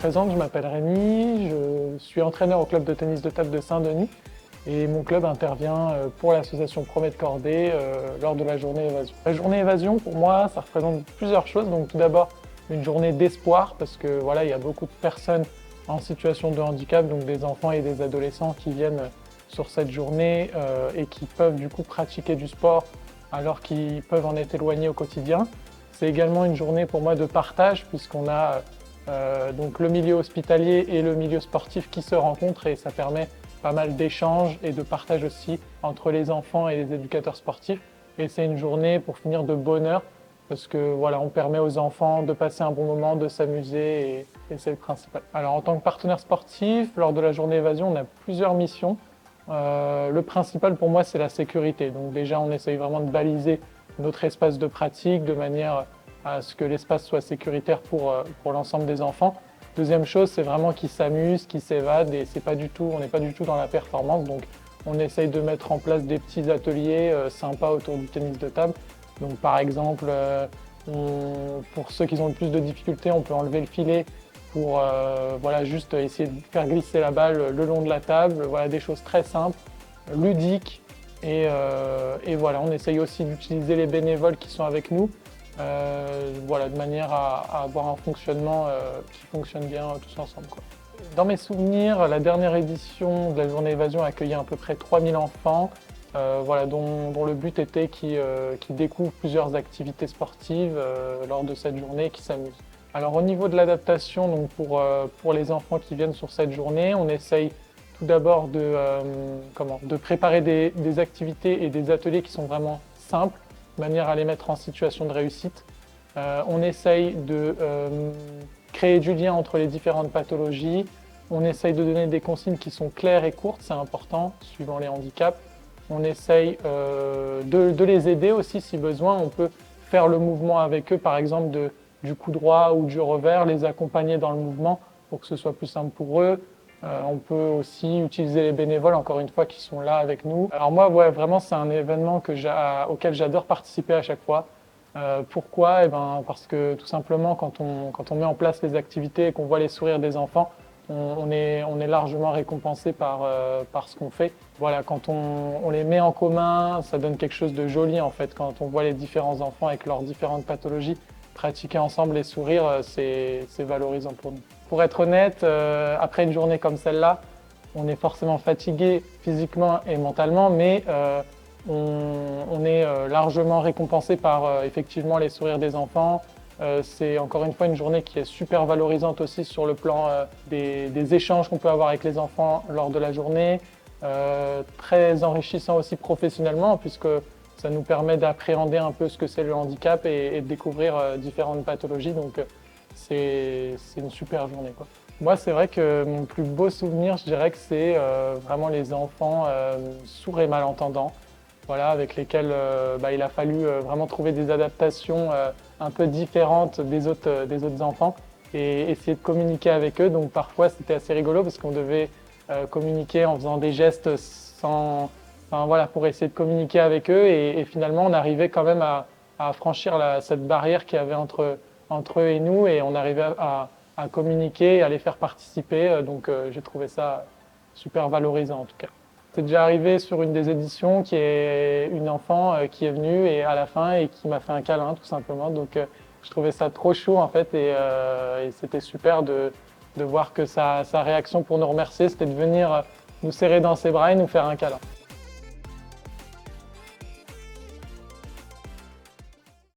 présente, je m'appelle Rémi, je suis entraîneur au club de tennis de table de Saint-Denis et mon club intervient pour l'association Promet de Cordée lors de la journée évasion. La journée évasion, pour moi, ça représente plusieurs choses. Donc tout d'abord, une journée d'espoir parce que voilà, il y a beaucoup de personnes en situation de handicap, donc des enfants et des adolescents qui viennent sur cette journée et qui peuvent du coup pratiquer du sport alors qu'ils peuvent en être éloignés au quotidien. C'est également une journée pour moi de partage puisqu'on a donc le milieu hospitalier et le milieu sportif qui se rencontrent et ça permet pas mal d'échanges et de partage aussi entre les enfants et les éducateurs sportifs. Et c'est une journée pour finir de bonheur parce que voilà, on permet aux enfants de passer un bon moment, de s'amuser et c'est le principal. Alors en tant que partenaire sportif, lors de la journée évasion, on a plusieurs missions. Le principal pour moi, c'est la sécurité. Donc déjà, on essaye vraiment de baliser notre espace de pratique de manière à ce que l'espace soit sécuritaire pour l'ensemble des enfants. Deuxième chose, c'est vraiment qu'ils s'amusent, qu'ils s'évadent et on n'est pas du tout dans la performance. Donc on essaye de mettre en place des petits ateliers sympas autour du tennis de table. Donc par exemple, pour ceux qui ont le plus de difficultés, on peut enlever le filet pour voilà, juste essayer de faire glisser la balle le long de la table. Voilà, des choses très simples, ludiques. Et voilà, on essaye aussi d'utiliser les bénévoles qui sont avec nous voilà, de manière à avoir un fonctionnement qui fonctionne bien tous ensemble, quoi. Dans mes souvenirs, la dernière édition de la journée évasion a accueilli à peu près 3000 enfants, voilà, dont le but était qu'ils découvrent plusieurs activités sportives lors de cette journée et qui s'amusent. Alors au niveau de l'adaptation, donc pour les enfants qui viennent sur cette journée, on essaye tout d'abord de préparer des activités et des ateliers qui sont vraiment simples, de manière à les mettre en situation de réussite. On essaye de créer du lien entre les différentes pathologies. On essaye de donner des consignes qui sont claires et courtes, c'est important, suivant les handicaps. On essaye de les aider aussi si besoin. On peut faire le mouvement avec eux, par exemple du coup droit ou du revers, les accompagner dans le mouvement pour que ce soit plus simple pour eux. On peut aussi utiliser les bénévoles, encore une fois, qui sont là avec nous. Alors moi, ouais, vraiment, c'est un événement auquel j'adore participer à chaque fois. Pourquoi? Parce que tout simplement, quand on met en place les activités et qu'on voit les sourires des enfants, on est largement récompensé par ce qu'on fait. Voilà, quand on les met en commun, ça donne quelque chose de joli en fait. Quand on voit les différents enfants avec leurs différentes pathologies pratiquer ensemble et sourire, c'est valorisant pour nous. Pour être honnête, après une journée comme celle-là, on est forcément fatigué physiquement et mentalement, mais on est largement récompensé par effectivement les sourires des enfants. C'est encore une fois une journée qui est super valorisante aussi sur le plan des échanges qu'on peut avoir avec les enfants lors de la journée. Très enrichissant aussi professionnellement puisque ça nous permet d'appréhender un peu ce que c'est le handicap et de découvrir différentes pathologies. Donc c'est une super journée, quoi. Moi, c'est vrai que mon plus beau souvenir, je dirais que c'est vraiment les enfants sourds et malentendants, voilà, avec lesquels il a fallu vraiment trouver des adaptations un peu différentes des autres enfants et essayer de communiquer avec eux. Donc parfois, c'était assez rigolo parce qu'on devait communiquer en faisant des gestes voilà, pour essayer de communiquer avec eux et finalement, on arrivait quand même à franchir cette barrière qu'il y avait entre eux et nous et on arrivait à communiquer et à les faire participer. Donc j'ai trouvé ça super valorisant en tout cas. C'est déjà arrivé sur une des éditions qui est une enfant qui est venue et à la fin et qui m'a fait un câlin tout simplement. Donc je trouvais ça trop chou en fait et c'était super de voir que sa réaction pour nous remercier, c'était de venir nous serrer dans ses bras et nous faire un câlin.